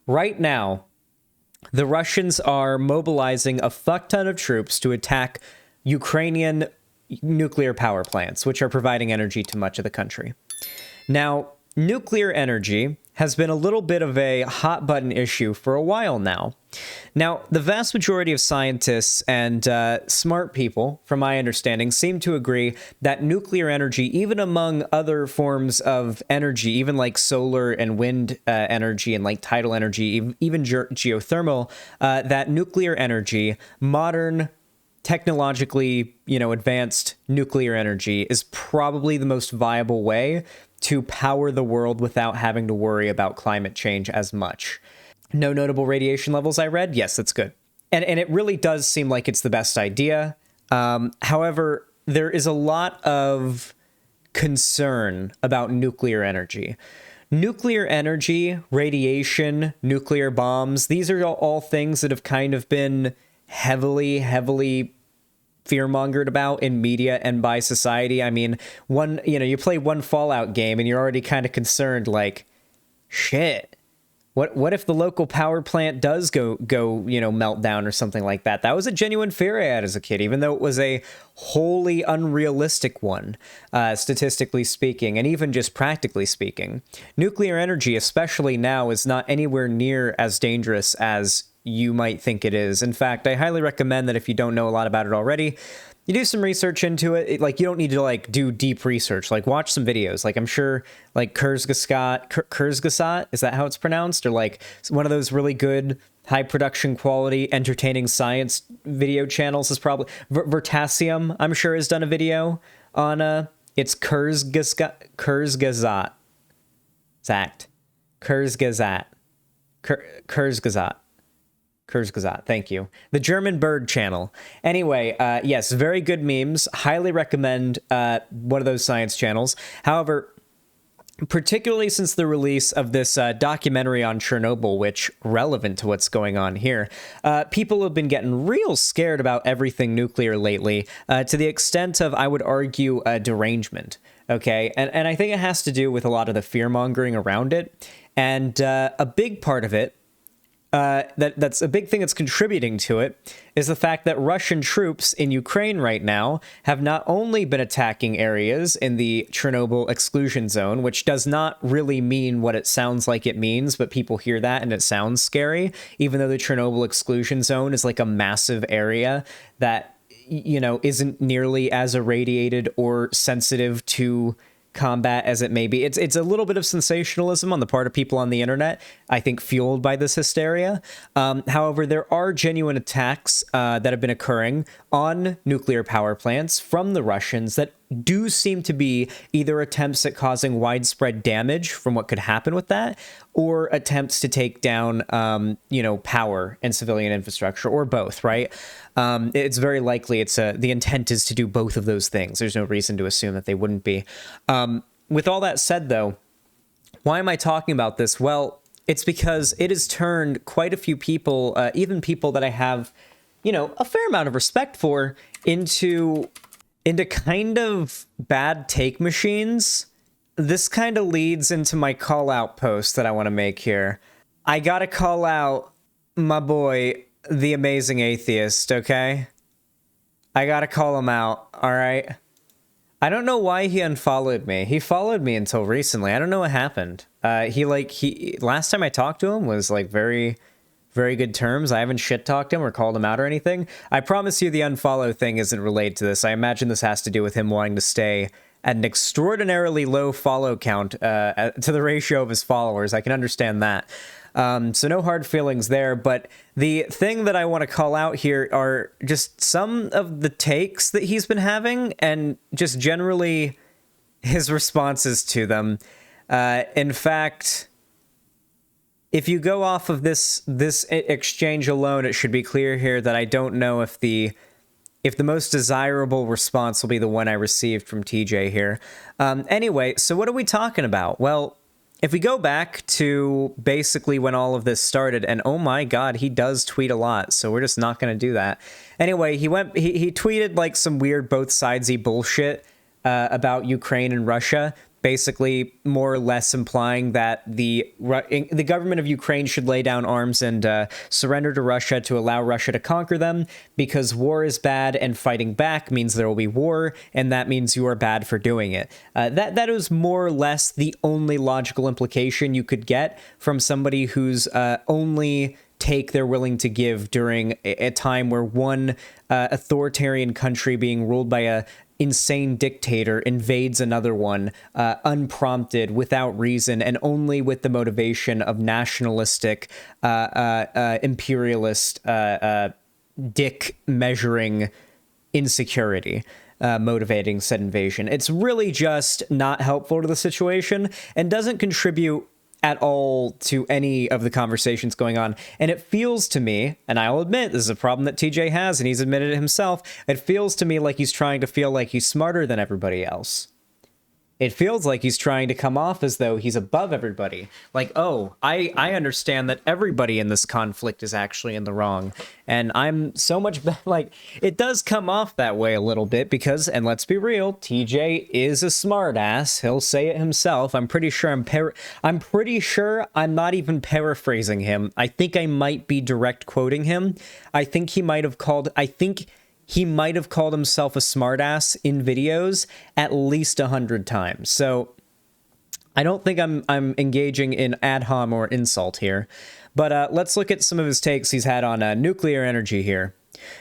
Right now, the Russians are mobilizing a fuck ton of troops to attack Ukrainian nuclear power plants, which are providing energy to much of the country. Now, nuclear energy has been a little bit of a hot button issue for a while now. Now, the vast majority of scientists and smart people, from my understanding, seem to agree that nuclear energy, even among other forms of energy, even like solar and wind energy and like tidal energy, even geothermal, that nuclear energy, modern, technologically, advanced nuclear energy is probably the most viable way to power the world without having to worry about climate change as much. No notable radiation levels, I read? Yes, that's good. And it really does seem like it's the best idea. However, there is a lot of concern about nuclear energy. Nuclear energy, radiation, nuclear bombs, these are all things that have kind of been heavily fear-mongered about in media and by society. I mean, you play one Fallout game and you're already kind of concerned, like, shit, what if the local power plant does go melt down or something like that? That was a genuine fear I had as a kid, even though it was a wholly unrealistic one, statistically speaking, and even just practically speaking. Nuclear energy, especially now, is not anywhere near as dangerous as you might think it is. In fact, I highly recommend that if you don't know a lot about it already, you do some research into it. Like, you don't need to do deep research. Like, watch some videos. Like, I'm sure Kurzgesagt, is that how it's pronounced? Or like one of those really good high production quality entertaining science video channels is probably Vertasium, I'm sure, has done a video on it's Kurzgesagt. Kurzgesagt, thank you. The German Bird channel. Anyway, yes, very good memes. Highly recommend one of those science channels. However, particularly since the release of this documentary on Chernobyl, which relevant to what's going on here, people have been getting real scared about everything nuclear lately, to the extent of, I would argue, derangement. Okay, and I think it has to do with a lot of the fear-mongering around it, and a big part of it, that's a big thing that's contributing to it, is the fact that Russian troops in Ukraine right now have not only been attacking areas in the Chernobyl exclusion zone, which does not really mean what it sounds like it means, but people hear that and it sounds scary, even though the Chernobyl exclusion zone is like a massive area that, isn't nearly as irradiated or sensitive to combat as it may be. It's a little bit of sensationalism on the part of people on the internet, I think, fueled by this hysteria. However, there are genuine attacks that have been occurring on nuclear power plants from the Russians that do seem to be either attempts at causing widespread damage from what could happen with that, or attempts to take down, power and civilian infrastructure, or both, right? It's very likely the intent is to do both of those things. There's no reason to assume that they wouldn't be. With all that said, though, why am I talking about this? Well, it's because it has turned quite a few people, even people that I have, a fair amount of respect for, into kind of bad take machines. This kind of leads into my call out post that I want to make here. I gotta call out my boy, the amazing Atheist, okay? I gotta call him out, alright? I don't know why he unfollowed me. He followed me until recently. I don't know what happened. He last time I talked to him was like very, very good terms. I haven't shit talked him or called him out or anything. I promise you the unfollow thing isn't related to this. I imagine this has to do with him wanting to stay at an extraordinarily low follow count to the ratio of his followers. I can understand that. So no hard feelings there, but the thing that I want to call out here are just some of the takes that he's been having and just generally his responses to them. In fact, if you go off of this exchange alone, it should be clear here that I don't know if the most desirable response will be the one I received from TJ here. Anyway, so what are we talking about? Well, if we go back to basically when all of this started, and oh my god, he does tweet a lot, so we're just not going to do that. Anyway, he tweeted like some weird both sidesy bullshit about Ukraine and Russia, basically more or less implying that the government of Ukraine should lay down arms and surrender to Russia to allow Russia to conquer them, because war is bad and fighting back means there will be war, and that means you are bad for doing it. That is more or less the only logical implication you could get from somebody who's only take they're willing to give during a time where one authoritarian country being ruled by a insane dictator invades another one unprompted, without reason, and only with the motivation of nationalistic, imperialist, dick measuring insecurity. Motivating said invasion. It's really just not helpful to the situation and doesn't contribute at all to any of the conversations going on. And it feels to me, and I'll admit this is a problem that TJ has, and he's admitted it himself, it feels to me like he's trying to feel like he's smarter than everybody else. It feels like he's trying to come off as though he's above everybody. Like, oh, I understand that everybody in this conflict is actually in the wrong. And I'm so much better. Like, it does come off that way a little bit because, and let's be real, TJ is a smartass. He'll say it himself. I'm pretty sure I'm not even paraphrasing him. I think I might be direct quoting him. I think he might have called himself a smartass in videos at least 100 times. So I don't think I'm engaging in ad hom or insult here. But let's look at some of his takes he's had on nuclear energy here.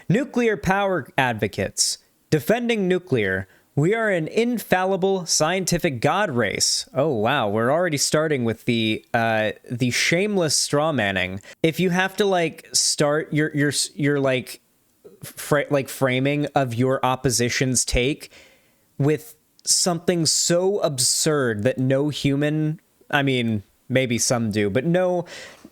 Nuclear power advocates. Defending nuclear. We are an infallible scientific god race. Oh, wow. We're already starting with the shameless straw manning. If you have to, like, start your like, framing of your opposition's take with something so absurd that no human, I mean, maybe some do, but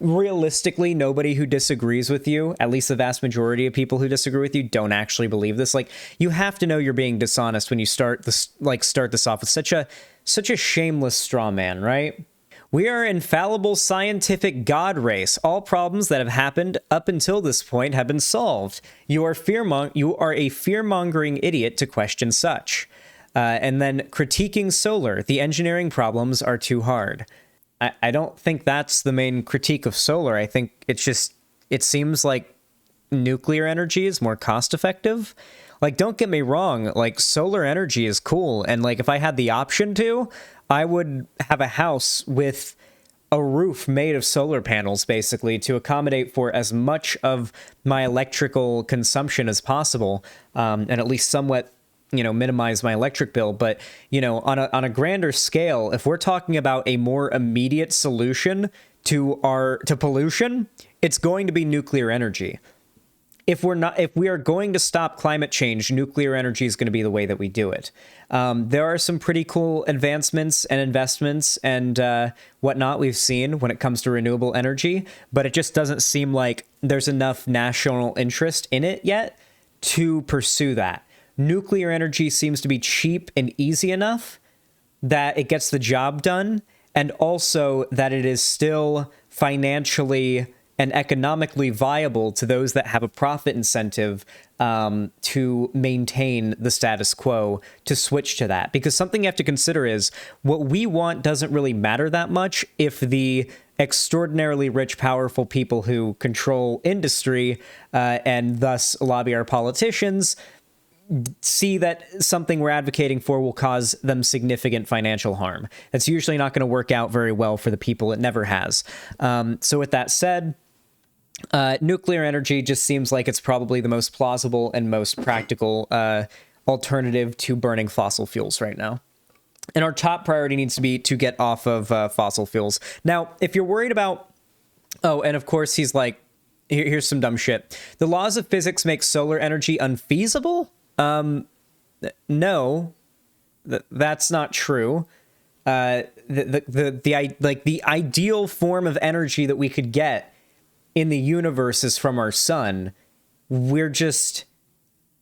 realistically, nobody who disagrees with you, at least the vast majority of people who disagree with you, don't actually believe this. Like, you have to know you're being dishonest when you start this off with such a shameless straw man, right? We are an infallible scientific god race. All problems that have happened up until this point have been solved. You are a fear-mongering idiot to question such. And then critiquing solar. The engineering problems are too hard. I don't think that's the main critique of solar. I think it seems like nuclear energy is more cost-effective. Like, don't get me wrong, like, solar energy is cool, and, like, if I had the option to, I would have a house with a roof made of solar panels, basically, to accommodate for as much of my electrical consumption as possible, and at least somewhat, minimize my electric bill. But, on a grander scale, if we're talking about a more immediate solution to pollution, it's going to be nuclear energy. If we are going to stop climate change, nuclear energy is going to be the way that we do it. There are some pretty cool advancements and investments and whatnot we've seen when it comes to renewable energy, but it just doesn't seem like there's enough national interest in it yet to pursue that. Nuclear energy seems to be cheap and easy enough that it gets the job done, and also that it is still financially and economically viable to those that have a profit incentive to maintain the status quo, to switch to that. Because something you have to consider is what we want doesn't really matter that much if the extraordinarily rich, powerful people who control industry and thus lobby our politicians see that something we're advocating for will cause them significant financial harm. That's usually not going to work out very well for the people. It never has. So with that said, nuclear energy just seems like it's probably the most plausible and most practical alternative to burning fossil fuels right now. And our top priority needs to be to get off of fossil fuels. Now, if you're worried about... Oh, and of course, he's like, here's some dumb shit. The laws of physics make solar energy unfeasible? No, that's not true. The ideal form of energy that we could get in the universe is from our sun. We're just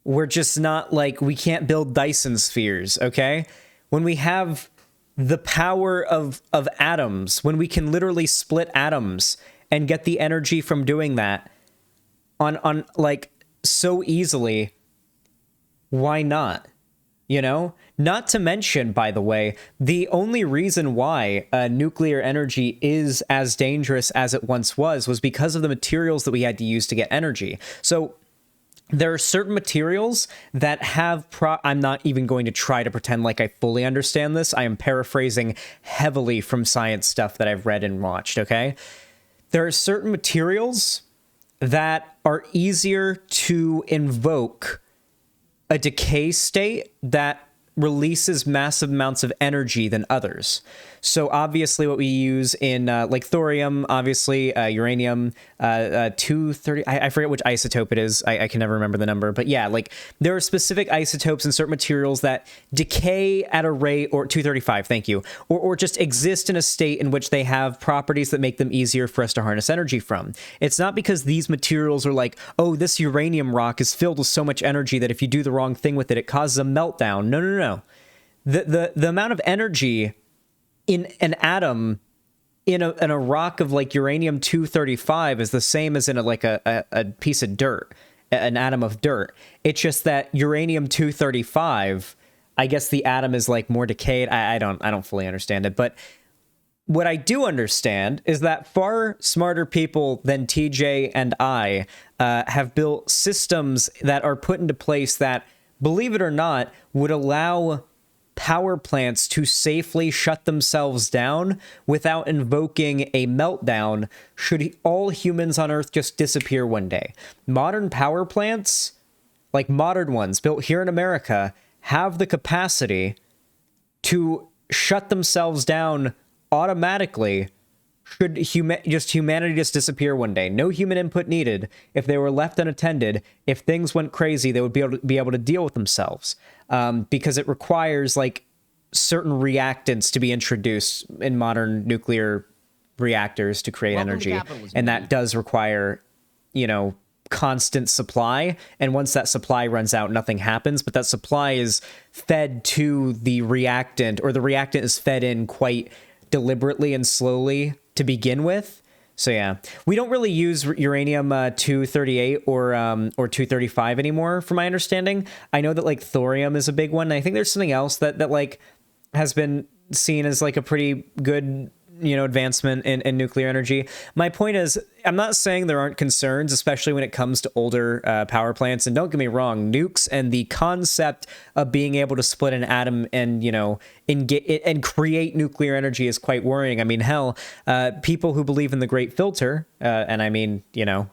not, like, we can't build Dyson spheres, okay? When we have the power of atoms, when we can literally split atoms and get the energy from doing that on like so easily, why not? You know, not to mention, by the way, the only reason why nuclear energy is as dangerous as it once was because of the materials that we had to use to get energy. So there are certain materials that have I'm not even going to try to pretend like I fully understand this. I am paraphrasing heavily from science stuff that I've read and watched, okay? There are certain materials that are easier to invoke a decay state that releases massive amounts of energy than others. So obviously what we use in like thorium, obviously uranium, 230, I forget which isotope it is. I can never remember the number, but yeah, like there are specific isotopes in certain materials that decay at a rate, or 235, thank you, or just exist in a state in which they have properties that make them easier for us to harness energy from. It's not because these materials are like, oh, this uranium rock is filled with so much energy that if you do the wrong thing with it, it causes a meltdown. No, no, no. The amount of energy in an atom in a rock of like uranium 235 is the same as in a piece of dirt, an atom of dirt. It's just that uranium 235, I guess the atom is like more decayed. I don't fully understand it, but what I do understand is that far smarter people than TJ and I have built systems that are put into place that, believe it or not, would allow power plants to safely shut themselves down without invoking a meltdown should all humans on Earth just disappear one day. Modern power plants, like modern ones built here in America, have the capacity to shut themselves down automatically should humanity just disappear one day. No human input needed. If they were left unattended, if things went crazy, they would be able to deal with themselves. Because it requires like certain reactants to be introduced in modern nuclear reactors to create energy. And that does require, you know, constant supply. And once that supply runs out, nothing happens. But that supply is fed to the reactant, or the reactant is fed in quite deliberately and slowly to begin with. So yeah, we don't really use uranium 238 or 235 anymore, from my understanding. I know that like thorium is a big one. I think there's something else that like has been seen as like a pretty good, you know, advancement in nuclear energy. My point is, I'm not saying there aren't concerns, especially when it comes to older power plants. And don't get me wrong, nukes and the concept of being able to split an atom and, you know, and create nuclear energy is quite worrying. I mean, hell, people who believe in the Great Filter, and I mean, you know,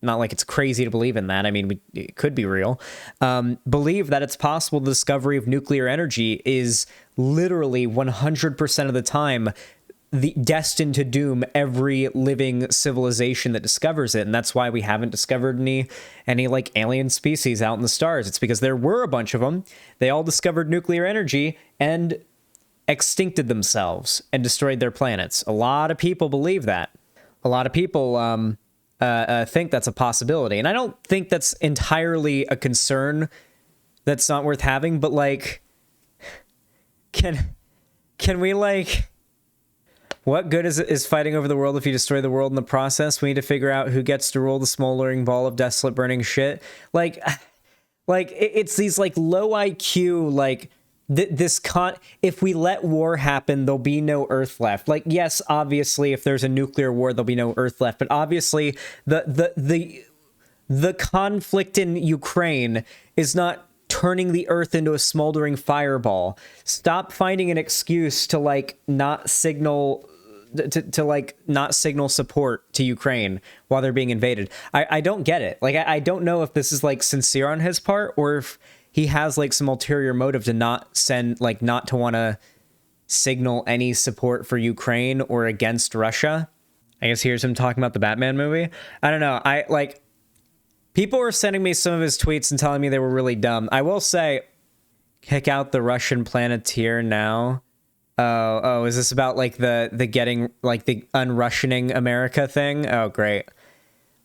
not like it's crazy to believe in that. I mean, it could be real. Believe that it's possible the discovery of nuclear energy is literally 100% of the time destined to doom every living civilization that discovers it. And that's why we haven't discovered any like alien species out in the stars. It's because there were a bunch of them. They all discovered nuclear energy and extincted themselves and destroyed their planets. A lot of people believe that. A lot of people think that's a possibility. And I don't think that's entirely a concern that's not worth having, but like, can we like, what good is fighting over the world if you destroy the world in the process? We need to figure out who gets to rule the smoldering ball of desolate burning shit. Like it's these like low IQ, like if we let war happen, there'll be no Earth left. Like, yes, obviously, if there's a nuclear war, there'll be no Earth left. But obviously, the conflict in Ukraine is not turning the Earth into a smoldering fireball. Stop finding an excuse to like not signal to like not signal support to Ukraine while they're being invaded. I don't get it. Like, I don't know if this is like sincere on his part, or if he has like some ulterior motive to not to want to signal any support for Ukraine or against Russia. I guess here's him talking about the Batman movie. I don't know. People were sending me some of his tweets and telling me they were really dumb. I will say, kick out the Russian Planeteer now. Oh, is this about like the getting like the un-Russianing America thing? Oh, great.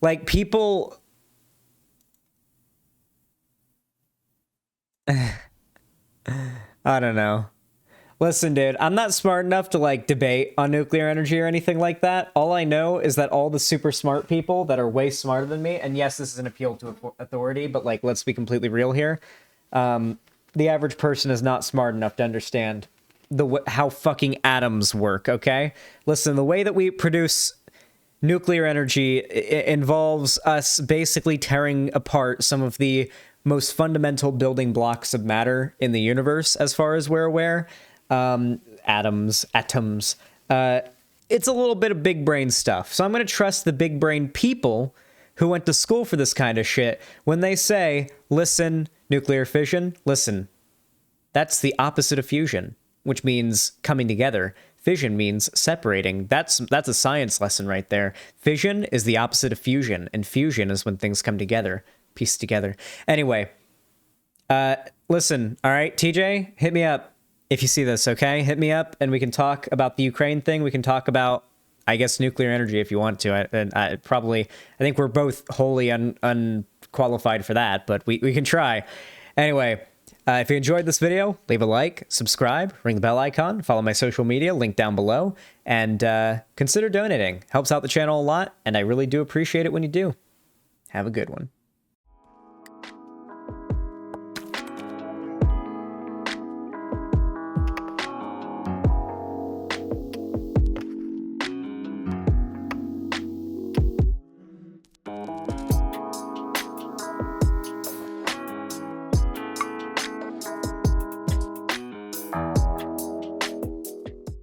Like, people, I don't know. Listen, dude, I'm not smart enough to like debate on nuclear energy or anything like that. All I know is that all the super smart people that are way smarter than me, and yes, this is an appeal to authority, but like, let's be completely real here. the average person is not smart enough to understand how fucking atoms work, okay? Listen, the way that we produce nuclear energy involves us basically tearing apart some of the most fundamental building blocks of matter in the universe, as far as we're aware. Atoms. It's a little bit of big brain stuff. So I'm going to trust the big brain people who went to school for this kind of shit when they say, listen, nuclear fission, listen, that's the opposite of fusion, which means coming together. Fission means separating. That's a science lesson right there. Fission is the opposite of fusion, and fusion is when things come together, piece together. Anyway, listen, all right, TJ, hit me up if you see this, okay? Hit me up, and we can talk about the Ukraine thing. We can talk about, I guess, nuclear energy if you want to. I think we're both wholly unqualified for that, but we can try. Anyway, if you enjoyed this video, leave a like, subscribe, ring the bell icon, follow my social media, link down below, and consider donating. Helps out the channel a lot, and I really do appreciate it when you do. Have a good one.